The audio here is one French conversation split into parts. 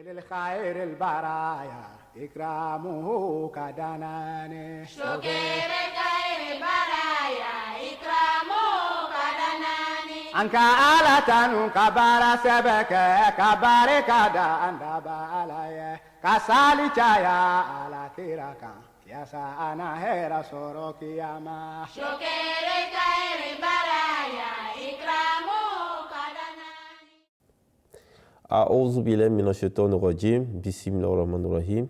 للخير البرايا إكرامه كدناني شكر خير البرايا إكرامه كدناني أنك آلة كبار سبك كبار كدا أنت بالي كسالي جايا على كيركا يا سانا هيرا سوروك يا ما شكر خير البرايا إكرامه كدناني A'ouzou billahi minash shaitani rajim, bismillahir rahmanir rahim.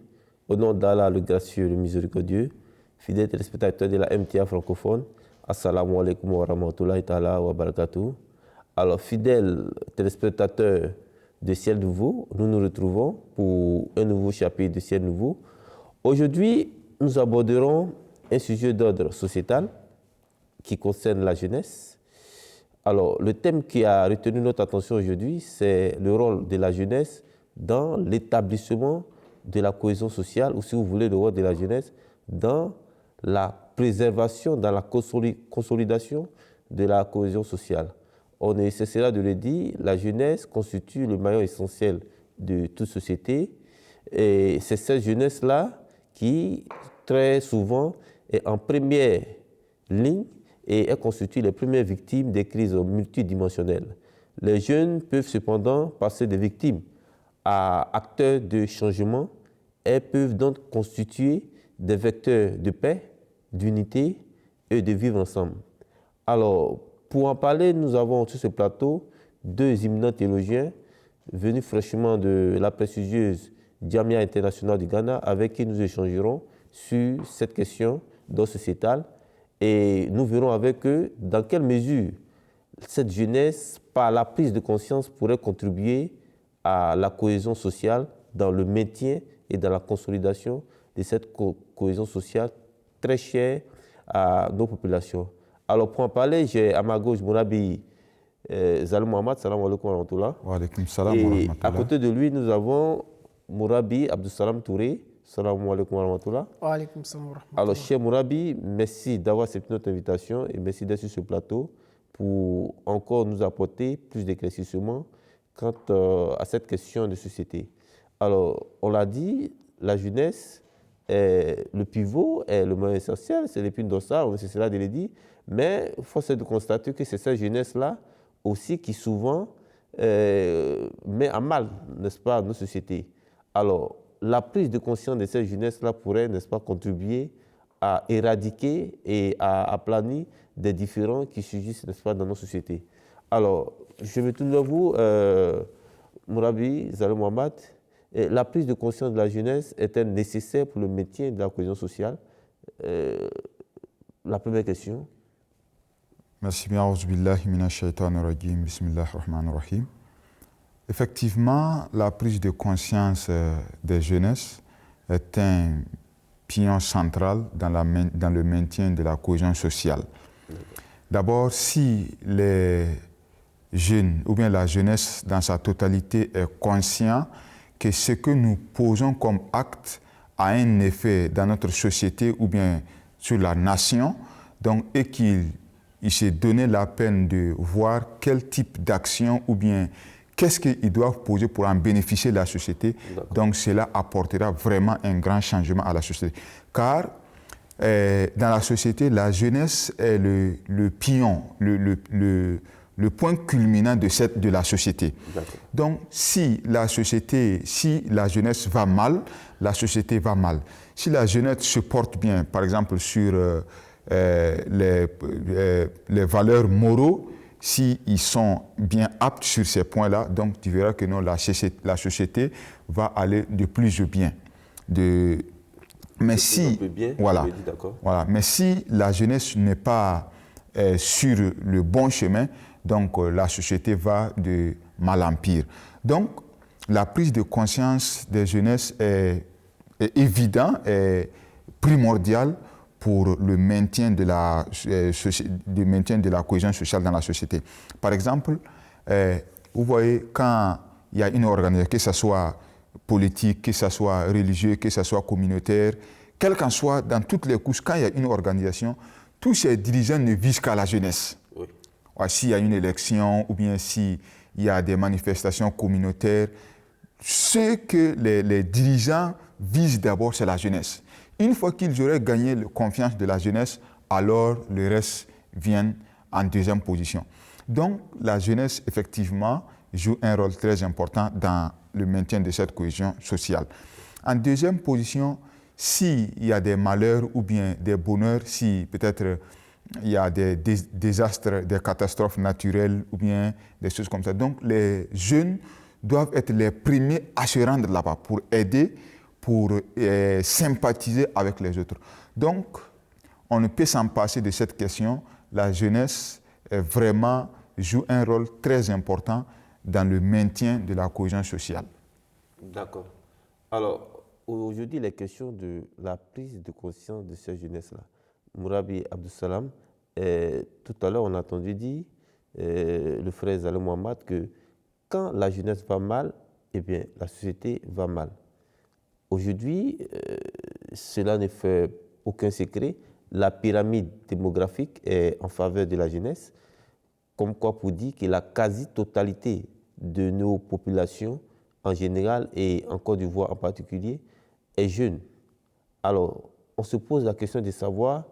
Au nom d'Allah, le gracieux, le miséricordieux, fidèles téléspectateurs de la MTA francophone, assalamu alaikum wa rahmatullahi ta'ala wa barakatuh. Alors, fidèles téléspectateurs de Ciel Nouveau, nous nous retrouvons pour un nouveau chapitre de Ciel Nouveau. Aujourd'hui, nous aborderons un sujet d'ordre sociétal qui concerne la jeunesse. Alors, le thème qui a retenu notre attention aujourd'hui, c'est le rôle de la jeunesse dans l'établissement de la cohésion sociale, ou si vous voulez, le rôle de la jeunesse dans la préservation, dans la consolidation de la cohésion sociale. On est nécessaire de le dire, la jeunesse constitue le maillon essentiel de toute société, et c'est cette jeunesse-là qui, très souvent, est en première ligne et elle constitue les premières victimes des crises multidimensionnelles. Les jeunes peuvent cependant passer de victimes à acteurs de changement. Elles peuvent donc constituer des vecteurs de paix, d'unité et de vivre ensemble. Alors, pour en parler, nous avons sur ce plateau deux éminents théologiens venus fraîchement de la prestigieuse Jamia internationale du Ghana, avec qui nous échangerons sur cette question d'ordre sociétal. Et nous verrons avec eux dans quelle mesure cette jeunesse, par la prise de conscience, pourrait contribuer à la cohésion sociale, dans le maintien et dans la consolidation de cette cohésion sociale très chère à nos populations. Alors pour en parler, j'ai à ma gauche Mourabi Zalou Mohamed, salam alaikum wa rahmatullah. Wa alaikum salam wa rahmatullah. Et à côté de lui, nous avons Mourabi Abdussalam Touré. Salam alaikum wa rahmatullah. Wa alaikum salam wa rahmatullah. Alors, cher Mourabi, merci d'avoir accepté notre invitation et merci d'être sur ce plateau pour encore nous apporter plus d'éclaircissements quant à cette question de société. Alors, on l'a dit, la jeunesse est le pivot, est le moyen essentiel, c'est l'épine dorsale, c'est cela de le dire, mais force est de constater que c'est cette jeunesse-là aussi qui souvent met à mal, n'est-ce pas, nos sociétés. Alors, la prise de conscience de cette jeunesse-là pourrait, n'est-ce pas, contribuer à éradiquer et à aplanir des différends qui surgissent, n'est-ce pas, dans nos sociétés. Alors, je vais tourner vers vous, Mourabi Zalou Mohamed. La prise de conscience de la jeunesse est-elle nécessaire pour le maintien de la cohésion sociale? La première question. Merci bien. A'ouzou billahi minash shaitanir rajim. Bismillahir rahmanir rahim. Effectivement, la prise de conscience des jeunesses est un pignon central dans le maintien de la cohésion sociale. D'abord, si les jeunes, ou bien la jeunesse dans sa totalité est conscient que ce que nous posons comme acte a un effet dans notre société ou bien sur la nation, donc, et qu'il s'est donné la peine de voir quel type d'action ou bien qu'est-ce qu'ils doivent poser pour en bénéficier la société. Donc cela apportera vraiment un grand changement à la société. Car dans la société, la jeunesse est le pignon, le point culminant de la société. Donc si la jeunesse va mal, la société va mal. Si la jeunesse se porte bien, par exemple sur les valeurs moraux, s'ils sont bien aptes sur ces points-là, donc tu verras que non, la société va aller de plus en bien. Mais si, voilà, mais si la jeunesse n'est pas sur le bon chemin, donc la société va de mal en pire. Donc la prise de conscience des jeunesses est évidente et primordiale pour le maintien de la cohésion sociale dans la société. Par exemple, vous voyez, quand il y a une organisation, que ce soit politique, que ce soit religieux, que ce soit communautaire, quel qu'en soit, dans toutes les couches, quand il y a une organisation, tous ces dirigeants ne visent qu'à la jeunesse. Oui. S'il y a une élection ou bien s'il y a des manifestations communautaires, ce que les dirigeants visent d'abord, c'est la jeunesse. Une fois qu'ils auraient gagné la confiance de la jeunesse, alors le reste vient en deuxième position. Donc, la jeunesse, effectivement, joue un rôle très important dans le maintien de cette cohésion sociale. En deuxième position, s'il y a des malheurs ou bien des bonheurs, si peut-être il y a des désastres, des catastrophes naturelles ou bien des choses comme ça. Donc, les jeunes doivent être les premiers à se rendre là-bas pour aider, pour sympathiser avec les autres. Donc, on ne peut s'en passer de cette question. La jeunesse vraiment joue un rôle très important dans le maintien de la cohésion sociale. D'accord. Alors, aujourd'hui, les questions de la prise de conscience de cette jeunesse-là. Mourabi Abdussalam, tout à l'heure, on a entendu dire, le frère Zalé Mohamed, que quand la jeunesse va mal, eh bien, la société va mal. Aujourd'hui, cela ne fait aucun secret. La pyramide démographique est en faveur de la jeunesse, comme quoi pour dire que la quasi-totalité de nos populations en général et en Côte d'Ivoire en particulier est jeune. Alors, on se pose la question de savoir,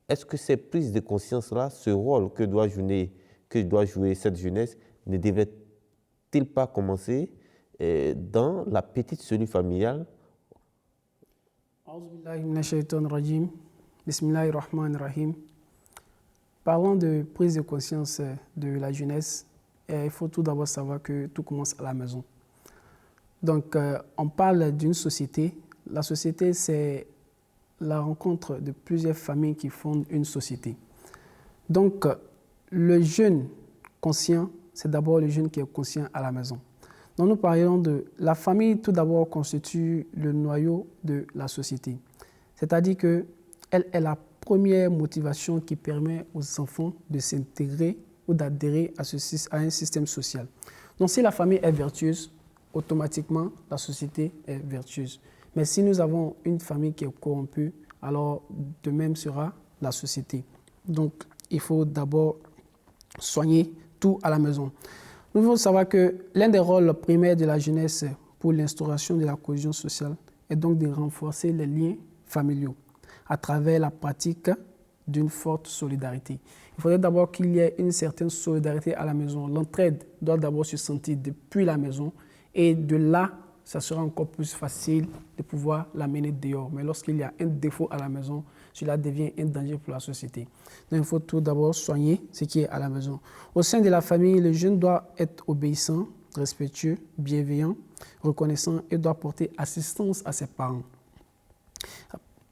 est-ce que ces prises de conscience-là, ce rôle que doit jouer cette jeunesse, ne devait-il pas commencer dans la petite cellule familiale? Bismillahirrahmanirrahim. Parlant de prise de conscience de la jeunesse, il faut tout d'abord savoir que tout commence à la maison. Donc, on parle d'une société. La société, c'est la rencontre de plusieurs familles qui fondent une société. Donc, le jeune conscient, c'est d'abord le jeune qui est conscient à la maison. Donc, nous parlons de la famille, tout d'abord, constitue le noyau de la société. C'est-à-dire qu'elle est la première motivation qui permet aux enfants de s'intégrer ou d'adhérer à un système social. Donc, si la famille est vertueuse, automatiquement, la société est vertueuse. Mais si nous avons une famille qui est corrompue, alors de même sera la société. Donc, il faut d'abord soigner tout à la maison. Nous devons savoir que l'un des rôles primaires de la jeunesse pour l'instauration de la cohésion sociale est donc de renforcer les liens familiaux à travers la pratique d'une forte solidarité. Il faudrait d'abord qu'il y ait une certaine solidarité à la maison. L'entraide doit d'abord se sentir depuis la maison et de là, ça sera encore plus facile de pouvoir l'amener dehors. Mais lorsqu'il y a un défaut à la maison, cela devient un danger pour la société. Donc il faut tout d'abord soigner ce qui est à la maison. Au sein de la famille, le jeune doit être obéissant, respectueux, bienveillant, reconnaissant et doit porter assistance à ses parents.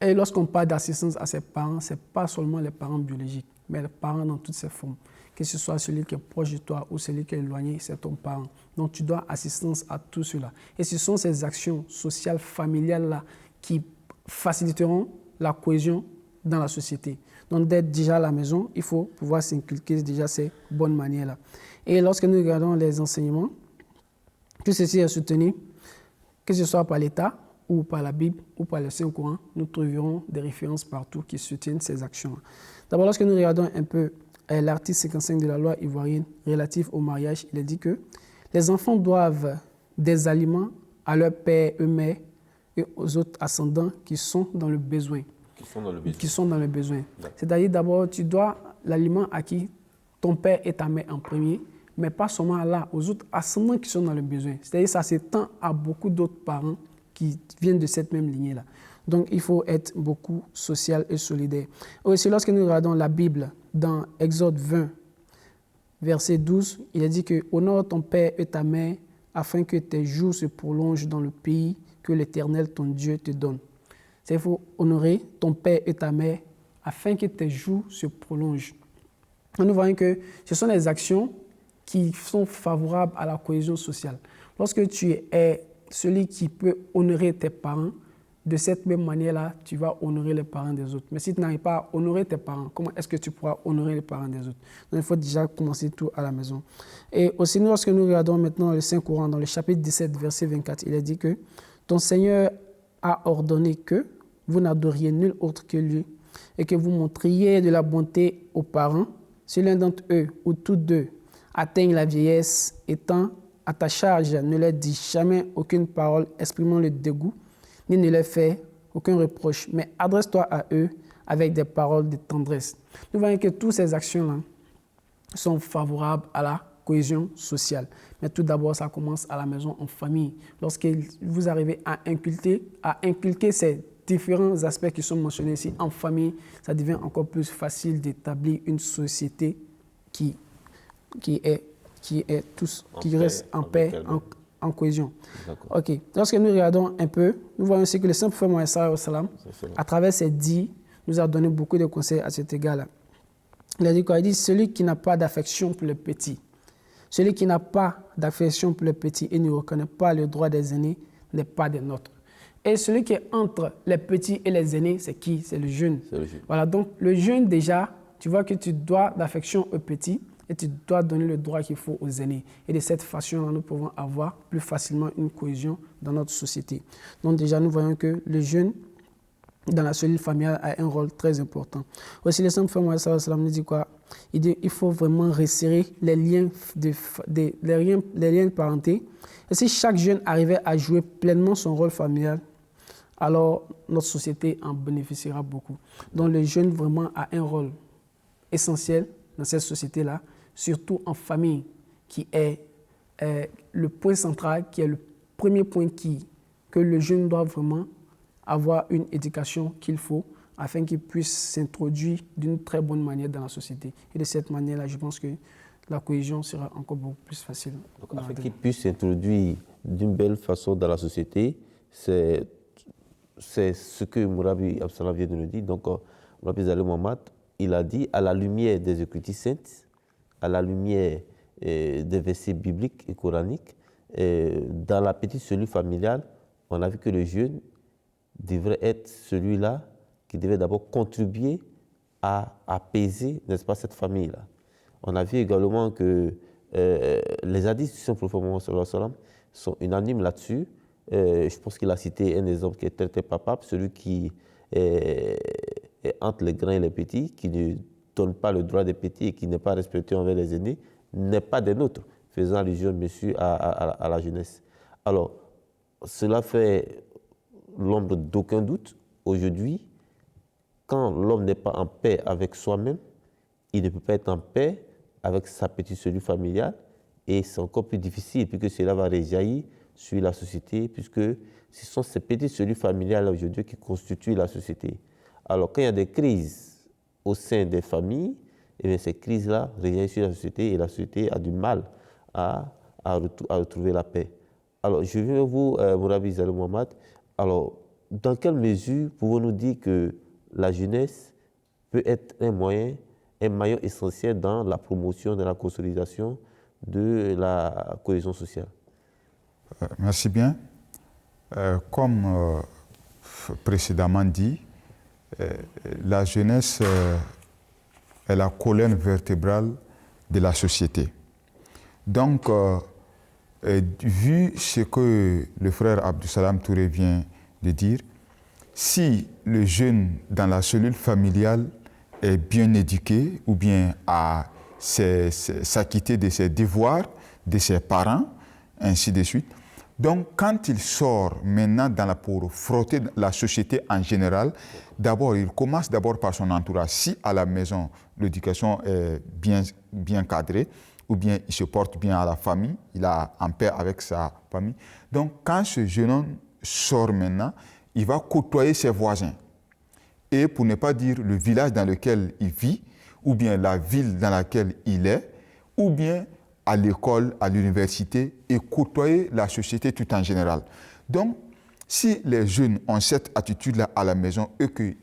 Et lorsqu'on parle d'assistance à ses parents, ce n'est pas seulement les parents biologiques, mais les parents dans toutes ses formes. Que ce soit celui qui est proche de toi ou celui qui est éloigné, c'est ton parent. Donc tu dois assistance à tout cela. Et ce sont ces actions sociales, familiales-là qui faciliteront la cohésion dans la société. Donc d'être déjà à la maison, il faut pouvoir s'inculquer déjà ces bonnes manières-là. Et lorsque nous regardons les enseignements, tout ceci est soutenu, que ce soit par l'État, ou par la Bible, ou par le Saint-Coran, nous trouverons des références partout qui soutiennent ces actions. D'abord, lorsque nous regardons un peu l'article 55 de la loi ivoirienne relatif au mariage, il est dit que les enfants doivent des aliments à leur père, eux-mêmes et aux autres ascendants qui sont dans le besoin. Qui sont dans le besoin. C'est-à-dire d'abord, tu dois l'aliment à qui ton père et ta mère en premier, mais pas seulement là, aux autres ascendants qui sont dans le besoin. C'est-à-dire ça s'étend à beaucoup d'autres parents qui viennent de cette même lignée-là. Donc, il faut être beaucoup social et solidaire. Aussi, lorsque nous regardons la Bible, dans Exode 20, verset 12, il est dit que « Honore ton père et ta mère, afin que tes jours se prolongent dans le pays que l'Éternel, ton Dieu, te donne. » C'est-à-dire qu'il faut honorer ton père et ta mère, afin que tes jours se prolongent. Nous voyons que ce sont des actions qui sont favorables à la cohésion sociale. Lorsque tu es celui qui peut honorer tes parents, de cette même manière-là, tu vas honorer les parents des autres. Mais si tu n'arrives pas à honorer tes parents, comment est-ce que tu pourras honorer les parents des autres? Donc, il faut déjà commencer tout à la maison. Et aussi, lorsque nous regardons maintenant le Saint-Coran, dans le chapitre 17, verset 24, il est dit que ton Seigneur a ordonné que vous n'adoriez nul autre que lui et que vous montriez de la bonté aux parents si l'un d'entre eux ou tous deux atteignent la vieillesse étant à ta charge, ne leur dis jamais aucune parole exprimant le dégoût, ni ne leur fais aucun reproche, mais adresse-toi à eux avec des paroles de tendresse. Nous voyons que toutes ces actions-là sont favorables à la cohésion sociale. Mais tout d'abord, ça commence à la maison, en famille. Lorsque vous arrivez à inculquer ces différents aspects qui sont mentionnés ici en famille, ça devient encore plus facile d'établir une société qui reste en paix, en cohésion. Ok. Lorsque nous regardons un peu, nous voyons aussi que le saint prophète Mohammed, à travers ses dits, nous a donné beaucoup de conseils à cet égard-là. Il a dit quoi? Il dit, celui qui n'a pas d'affection pour le petit, celui qui n'a pas d'affection pour le petit et ne reconnaît pas le droit des aînés n'est pas des nôtres. Et celui qui est entre les petits et les aînés, c'est qui? C'est le jeune. Voilà, donc le jeune déjà, tu vois que tu dois d'affection aux petits et tu dois donner le droit qu'il faut aux aînés. Et de cette façon-là, nous pouvons avoir plus facilement une cohésion dans notre société. Donc déjà, nous voyons que le jeune, dans la cellule familiale, a un rôle très important. Aussi, le Saint-Prophète Mohammed nous dit quoi? Il dit il faut vraiment resserrer les liens de parenté. Et si chaque jeune arrivait à jouer pleinement son rôle familial, alors notre société en bénéficiera beaucoup. Donc le jeune vraiment a un rôle essentiel dans cette société-là, surtout en famille, qui est le point central, qui est le premier point que le jeune doit vraiment avoir une éducation qu'il faut afin qu'il puisse s'introduire d'une très bonne manière dans la société. Et de cette manière-là, je pense que la cohésion sera encore beaucoup plus facile. Donc, afin qu'il puisse s'introduire d'une belle façon dans la société, c'est ce que Mourabi Absalam vient de nous dire. Donc, Mourabi Zalé Mohamed, il a dit, à la lumière des Écritures saintes, à la lumière des versets bibliques et coraniques, dans la petite cellule familiale, on a vu que le jeune devrait être celui-là qui devait d'abord contribuer à apaiser, n'est-ce pas, cette famille-là. On a vu également que les hadiths du Saint-Prophète Mohammed sont unanimes là-dessus. Je pense qu'il a cité un exemple qui est très, très palpable, celui qui est entre les grands et les petits, qui ne donne pas le droit des petits et qui n'est pas respecté envers les aînés, n'est pas des nôtres, faisant allusion, monsieur, à la jeunesse. Alors, cela fait l'ombre d'aucun doute. Aujourd'hui, quand l'homme n'est pas en paix avec soi-même, il ne peut pas être en paix avec sa petite cellule familiale, et c'est encore plus difficile puisque cela va rejaillir sur la société, puisque ce sont ces petites cellules familiales aujourd'hui qui constituent la société. Alors quand il y a des crises au sein des familles, eh bien, ces crises-là rejaillissent sur la société et la société a du mal à retrouver la paix. Alors je viens vers vous, Mourabi Zalé Mohamed. Alors, dans quelle mesure pouvons-nous dire que la jeunesse peut être un maillon essentiel dans la promotion, dans la consolidation de la cohésion sociale? Merci bien. Comme précédemment dit, la jeunesse est la colonne vertébrale de la société. Donc, vu ce que le frère Abdussalam Touré vient de dire, si le jeune dans la cellule familiale est bien éduqué ou bien a s'acquitter de ses devoirs, de ses parents, ainsi de suite, donc quand il sort maintenant pour frotter la société en général, d'abord il commence d'abord par son entourage. Si à la maison l'éducation est bien cadrée, ou bien il se porte bien à la famille, il est en paix avec sa famille. Donc quand ce jeune homme sort maintenant, il va côtoyer ses voisins. Et pour ne pas dire le village dans lequel il vit, ou bien la ville dans laquelle il est, ou bien à l'école, à l'université, et côtoyer la société tout en général. Donc, si les jeunes ont cette attitude-là à la maison et que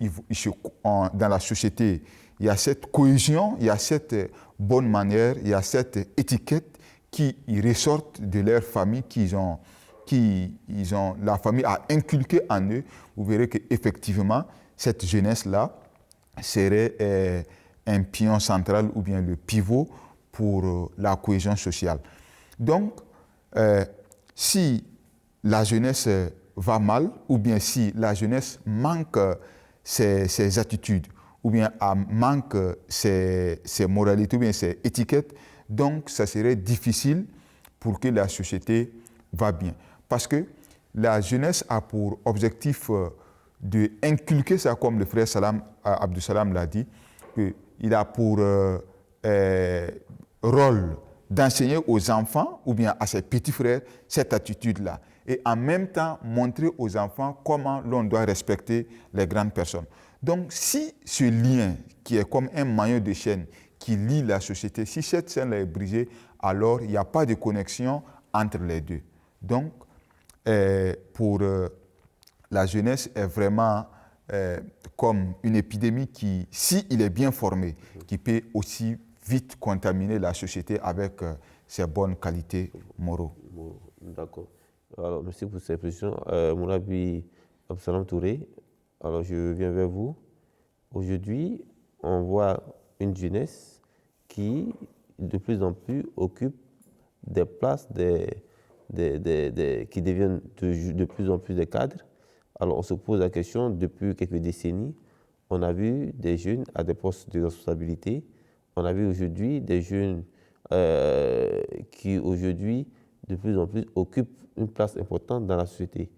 dans la société, il y a cette cohésion, il y a cette bonne manière, il y a cette étiquette qui ressortent de leur famille, la famille a inculqué en eux, vous verrez qu'effectivement, cette jeunesse-là serait un pion central ou bien le pivot pour la cohésion sociale. Donc, si la jeunesse va mal, ou bien si la jeunesse manque ses attitudes, ou bien manque ses moralités, ou bien ses étiquettes, donc ça serait difficile pour que la société va bien. Parce que la jeunesse a pour objectif d'inculquer ça, comme le frère Abdou Salam l'a dit, qu'il a pour rôle d'enseigner aux enfants ou bien à ses petits frères cette attitude-là. Et en même temps, montrer aux enfants comment l'on doit respecter les grandes personnes. Donc, si ce lien, qui est comme un maillon de chaîne qui lie la société, si cette chaîne-là est brisée, alors il n'y a pas de connexion entre les deux. Donc, pour la jeunesse est vraiment comme une épidémie qui, s'il est bien formé, qui peut aussi vite contaminer la société avec ses bonnes qualités morales. D'accord. Alors, merci pour ces précisions. Moulabi Absalam Touré, alors je viens vers vous. Aujourd'hui, on voit une jeunesse qui, de plus en plus, occupe des places qui deviennent de plus en plus des cadres. Alors, on se pose la question, depuis quelques décennies, on a vu des jeunes à des postes de responsabilité. On a vu aujourd'hui des jeunes qui, aujourd'hui, de plus en plus, occupent une place importante dans la société.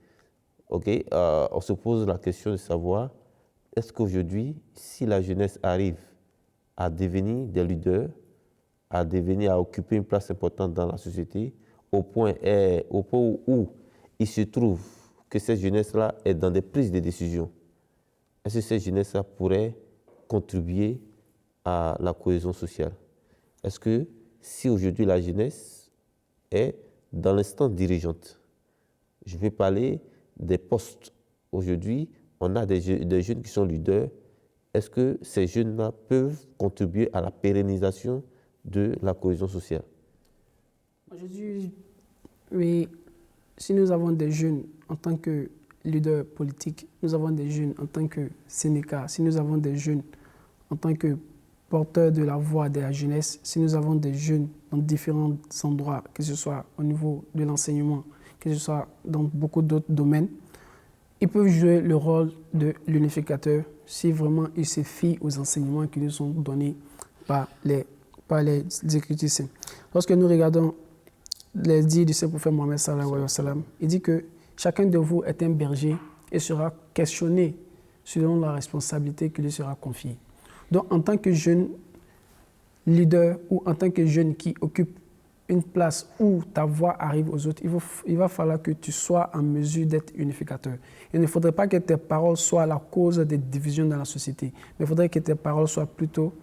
Okay? On se pose la question de savoir, est-ce qu'aujourd'hui, si la jeunesse arrive à devenir des leaders, à occuper une place importante dans la société, au point où il se trouve que cette jeunesse-là est dans des prises de décision, est-ce que cette jeunesse-là pourrait contribuer à la cohésion sociale? Est-ce que si aujourd'hui la jeunesse est dans l'instance dirigeante, je vais parler des postes. Aujourd'hui, on a des jeunes qui sont leaders. Est-ce que ces jeunes-là peuvent contribuer à la pérennisation de la cohésion sociale? Aujourd'hui, oui, si nous avons des jeunes en tant que leaders politiques, nous avons des jeunes en tant que Sénéca, si nous avons des jeunes en tant que porteurs de la voix de la jeunesse, si nous avons des jeunes dans différents endroits, que ce soit au niveau de l'enseignement, que ce soit dans beaucoup d'autres domaines, ils peuvent jouer le rôle de l'unificateur si vraiment ils se fient aux enseignements qui nous sont donnés par les Écritures saintes. Lorsque nous regardons les dits du Saint-Prophète Mohammed sallallahu alayhi wa sallam, il dit que chacun de vous est un berger et sera questionné selon la responsabilité qui lui sera confiée. Donc, en tant que jeune leader ou en tant que jeune qui occupe une place où ta voix arrive aux autres, il va falloir que tu sois en mesure d'être unificateur. Il ne faudrait pas que tes paroles soient la cause des divisions dans la société, mais il faudrait que tes paroles soient plutôt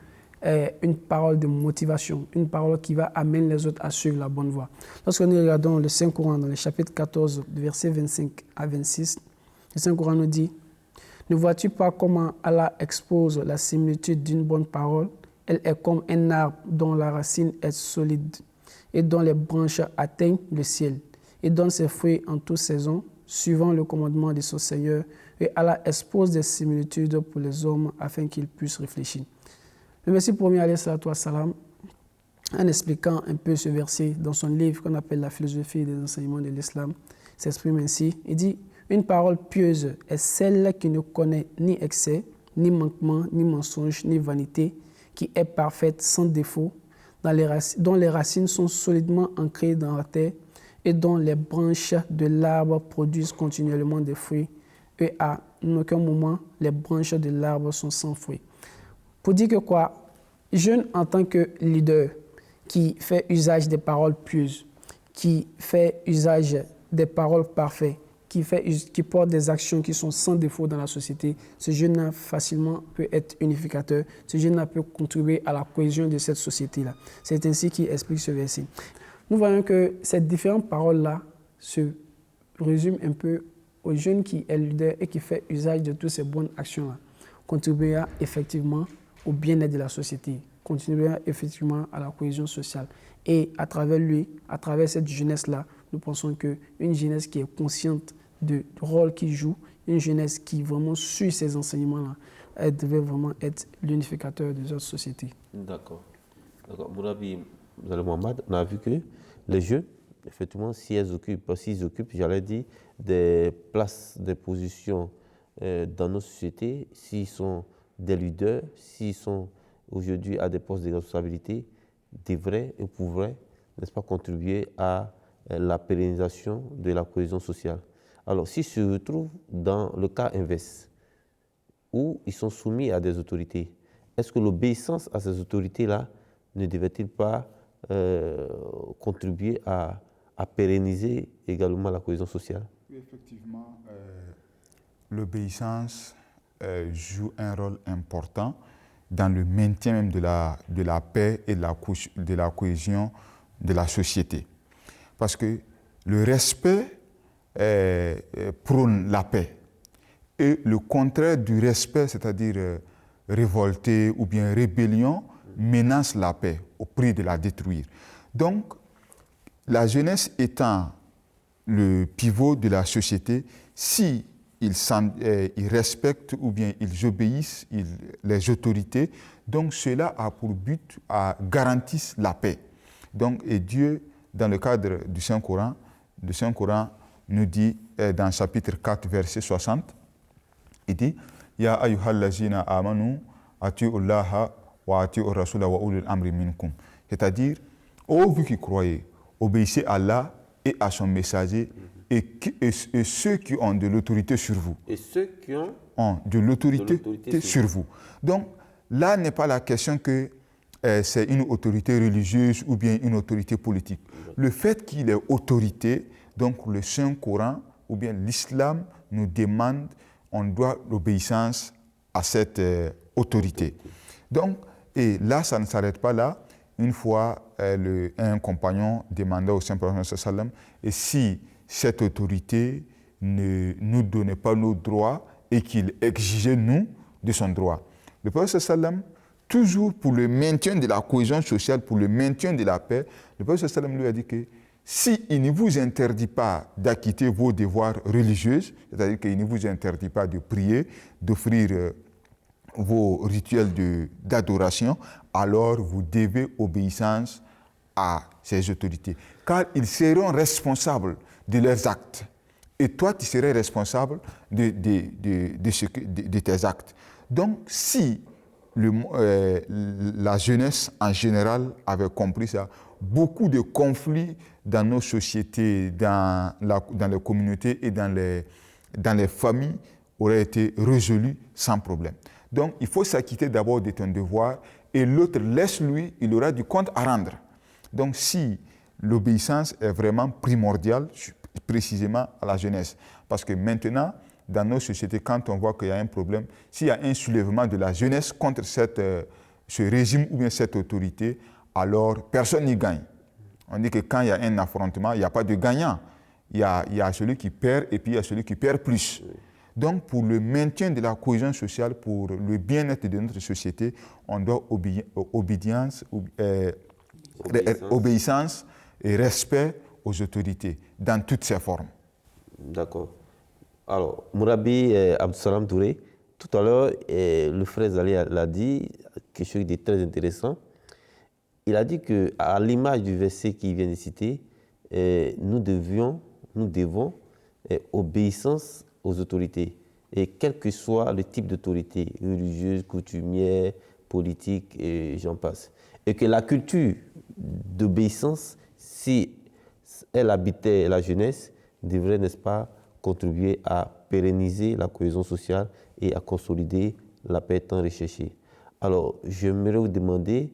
une parole de motivation, une parole qui va amener les autres à suivre la bonne voie. Lorsque nous regardons le Saint-Coran dans le chapitre 14, versets 25 à 26, le Saint-Coran nous dit: ne vois-tu pas comment Allah expose la similitude d'une bonne parole? Elle est comme un arbre dont la racine est solide et dont les branches atteignent le ciel et donne ses fruits en toute saison, suivant le commandement de son Seigneur. Et Allah expose des similitudes pour les hommes afin qu'ils puissent réfléchir. Le Messie premier, alayhi salatu wa salam, en expliquant un peu ce verset dans son livre qu'on appelle La philosophie des enseignements de l'islam, s'exprime ainsi. Il dit: une parole pieuse est celle qui ne connaît ni excès, ni manquement, ni mensonge, ni vanité, qui est parfaite, sans défaut, dont les racines sont solidement ancrées dans la terre et dont les branches de l'arbre produisent continuellement des fruits. Et à aucun moment, les branches de l'arbre sont sans fruits. Pour dire que quoi, jeune en tant que leader qui fait usage des paroles pieuses, qui fait usage des paroles parfaites, qui porte des actions qui sont sans défaut dans la société, ce jeune-là facilement peut être unificateur, ce jeune-là peut contribuer à la cohésion de cette société-là. C'est ainsi qu'il explique ce verset. Nous voyons que ces différentes paroles-là se résument un peu au jeune qui est leader et qui fait usage de toutes ces bonnes actions-là, contribuera effectivement au bien-être de la société, contribuera effectivement à la cohésion sociale. Et à travers lui, à travers cette jeunesse-là, nous pensons qu'une jeunesse qui est consciente du rôle qu'il joue, une jeunesse qui vraiment suit ces enseignements-là, elle devait vraiment être l'unificateur de notre société. D'accord. Moulabi Mohamed, on a vu que les jeunes, effectivement, s'ils occupent, j'allais dire, des places, des positions dans nos sociétés, s'ils sont des leaders, s'ils sont aujourd'hui à des postes de responsabilité, devraient et pourraient n'est-ce pas, contribuer à la pérennisation de la cohésion sociale. Alors, s'ils se retrouvent dans le cas inverse, où ils sont soumis à des autorités, est-ce que l'obéissance à ces autorités-là ne devait-il pas contribuer à pérenniser également la cohésion sociale? Oui, effectivement, l'obéissance joue un rôle important dans le maintien même de la paix et de la cohésion de la société. Parce que le respect prône la paix. Et le contraire du respect, c'est-à-dire révolter ou bien rébellion, menace la paix au prix de la détruire. Donc, la jeunesse étant le pivot de la société, si ils respectent ou bien ils obéissent les autorités, donc cela a pour but à garantir la paix. Donc, et Dieu, dans le cadre du Saint-Coran, nous dit dans le chapitre 4, verset 60, il dit « Ya ayyuhallazina amanu ati'ullaha wa ati'ur rasula wa ulul amri minkum » c'est-à-dire, ô vous qui croyez, obéissez à Allah et à son messager et ceux qui ont de l'autorité sur vous. Et ceux qui ont de l'autorité sur vous. Donc, là n'est pas la question que c'est une autorité religieuse ou bien une autorité politique. Le fait qu'il ait autorité, donc le Saint-Coran ou bien l'islam nous demande, on doit l'obéissance à cette autorité. Donc, et là, ça ne s'arrête pas là. Une fois, un compagnon demanda au Saint-Prophète sallam, et si cette autorité ne nous donnait pas nos droits et qu'il exigeait nous de son droit. Le Prophète sallam, toujours pour le maintien de la cohésion sociale, pour le maintien de la paix, le Prophète sallam lui a dit que s'il ne vous interdit pas d'acquitter vos devoirs religieux, c'est-à-dire qu'il ne vous interdit pas de prier, d'offrir vos rituels d'adoration, alors vous devez obéissance à ces autorités. Car ils seront responsables de leurs actes. Et toi, tu serais responsable de tes actes. Donc, si la jeunesse en général avait compris ça, beaucoup de conflits dans nos sociétés, dans les communautés et dans les familles auraient été résolus sans problème. Donc, il faut s'acquitter d'abord de ton devoir et l'autre, laisse-lui, il aura du compte à rendre. Donc, si l'obéissance est vraiment primordiale, précisément à la jeunesse, parce que maintenant, dans nos sociétés, quand on voit qu'il y a un problème, s'il y a un soulèvement de la jeunesse contre ce régime ou bien cette autorité, alors personne n'y gagne. On dit que quand il y a un affrontement, il n'y a pas de gagnant. Il y a celui qui perd et puis il y a celui qui perd plus. Donc, pour le maintien de la cohésion sociale, pour le bien-être de notre société, on doit obéissance et respect aux autorités dans toutes ses formes. D'accord. Alors, Mourabi Abdussalam Touré, tout à l'heure, le frère Zali l'a dit, quelque chose de très intéressant. Il a dit qu'à l'image du verset qu'il vient de citer, nous devons obéissance aux autorités. Et quel que soit le type d'autorité, religieuse, coutumière, politique, et j'en passe. Et que la culture d'obéissance, si elle habitait la jeunesse, devrait, n'est-ce pas, contribuer à pérenniser la cohésion sociale et à consolider la paix tant recherchée. Alors, j'aimerais vous demander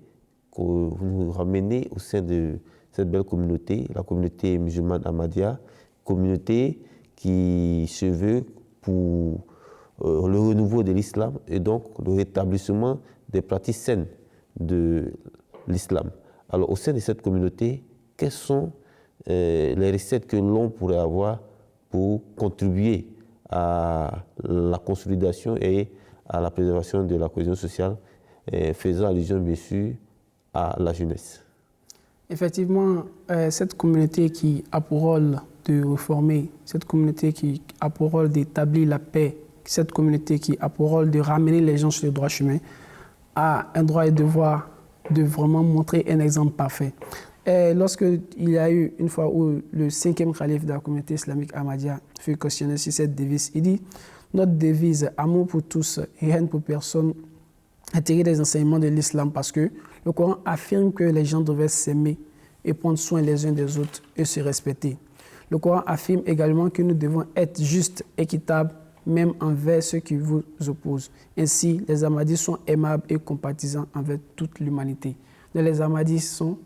que vous nous rameniez au sein de cette belle communauté, la communauté musulmane Ahmadiyya, communauté qui se veut pour le renouveau de l'islam et donc le rétablissement des pratiques saines de l'islam. Alors, au sein de cette communauté, quelles sont les recettes que l'on pourrait avoir pour contribuer à la consolidation et à la préservation de la cohésion sociale, faisant allusion bien sûr à la jeunesse? Effectivement, cette communauté qui a pour rôle de réformer, cette communauté qui a pour rôle d'établir la paix, cette communauté qui a pour rôle de ramener les gens sur le droit chemin, a un droit et devoir de vraiment montrer un exemple parfait. Lorsqu'il y a eu une fois où le 5e calife de la communauté islamique Ahmadiyya fut questionné sur cette devise, il dit « Notre devise, amour pour tous et haine pour personne, a tiré des enseignements de l'islam parce que le Coran affirme que les gens devaient s'aimer et prendre soin les uns des autres et se respecter. Le Coran affirme également que nous devons être justes, équitables, même envers ceux qui vous opposent. Ainsi, les Ahmadis sont aimables et compatissants envers toute l'humanité. Les Ahmadis sont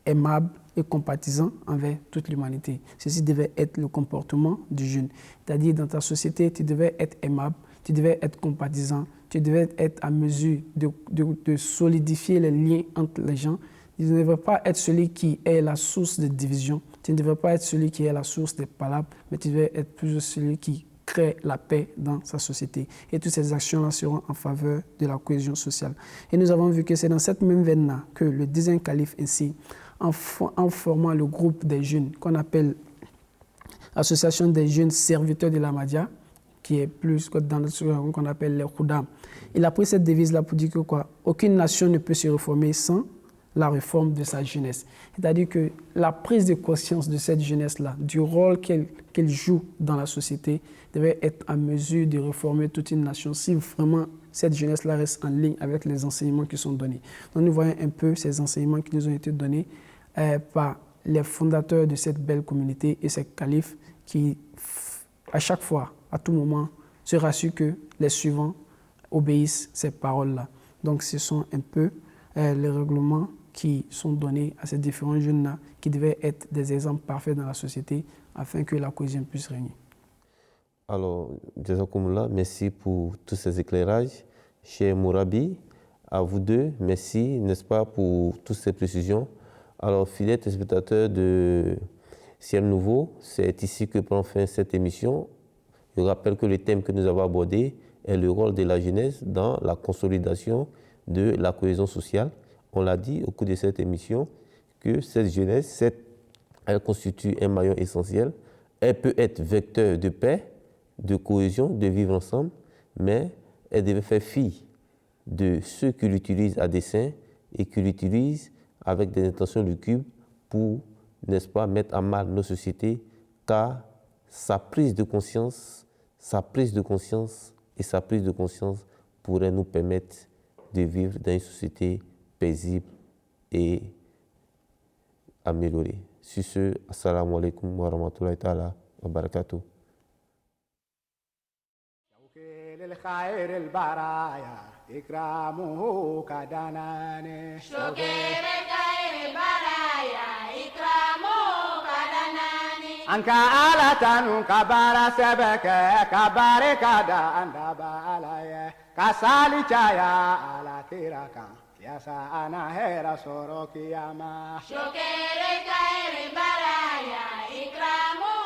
aimables et compatissants envers toute l'humanité. Ceci devait être le comportement du jeune. C'est-à-dire, dans ta société, tu devais être aimable, tu devais être compatissant, tu devais être à mesure de solidifier les liens entre les gens. Tu ne devrais pas être celui qui est la source de division. Tu ne devrais pas être celui qui est la source des palabres, mais tu devais être plus celui qui crée la paix dans sa société. Et toutes ces actions-là seront en faveur de la cohésion sociale. Et nous avons vu que c'est dans cette même veine-là que le deuxième calife ainsi, en formant le groupe des jeunes qu'on appelle Association des jeunes serviteurs de l'Ahmadiyya, qui est plus dans le slogan qu'on appelle les Khoudam. Il a pris cette devise-là pour dire que quoi, aucune nation ne peut se réformer sans la réforme de sa jeunesse. C'est-à-dire que la prise de conscience de cette jeunesse-là, du rôle qu'elle joue dans la société, devait être en mesure de réformer toute une nation si vraiment cette jeunesse-là reste en ligne avec les enseignements qui sont donnés. Donc nous voyons un peu ces enseignements qui nous ont été donnés par les fondateurs de cette belle communauté et ces califes qui, à chaque fois, à tout moment, se rassurent que les suivants obéissent ces paroles-là. Donc ce sont un peu les règlements qui sont donnés à ces différents jeunes-là qui devaient être des exemples parfaits dans la société afin que la cohésion puisse régner. Alors, Jazakumullah, merci pour tous ces éclairages. Cher Mourabi, à vous deux, merci, n'est-ce pas, pour toutes ces précisions. Alors, fidèles téléspectateurs de Ciel Nouveau, c'est ici que prend fin cette émission. Je rappelle que le thème que nous avons abordé est le rôle de la jeunesse dans la consolidation de la cohésion sociale. On l'a dit au cours de cette émission que cette jeunesse, elle constitue un maillon essentiel. Elle peut être vecteur de paix, de cohésion, de vivre ensemble, mais elle devait faire fi de ceux qui l'utilisent à dessein et qui l'utilisent avec des intentions lucubres pour, n'est-ce pas, mettre à mal nos sociétés, car sa prise de conscience pourrait nous permettre de vivre dans une société paisible et améliorée. Sur ce, assalamu alaikum wa rahmatullahi ta'ala wa barakatuh. للخير البرايا إكرامه كدناني شكر خير برايا إكرامه كدناني أنك آلة كبار سبك كبار كدا أندب علي كسالي جايا على تيركا يا سانا هيرا سوروكي يا ما شكر خير برايا إكرامه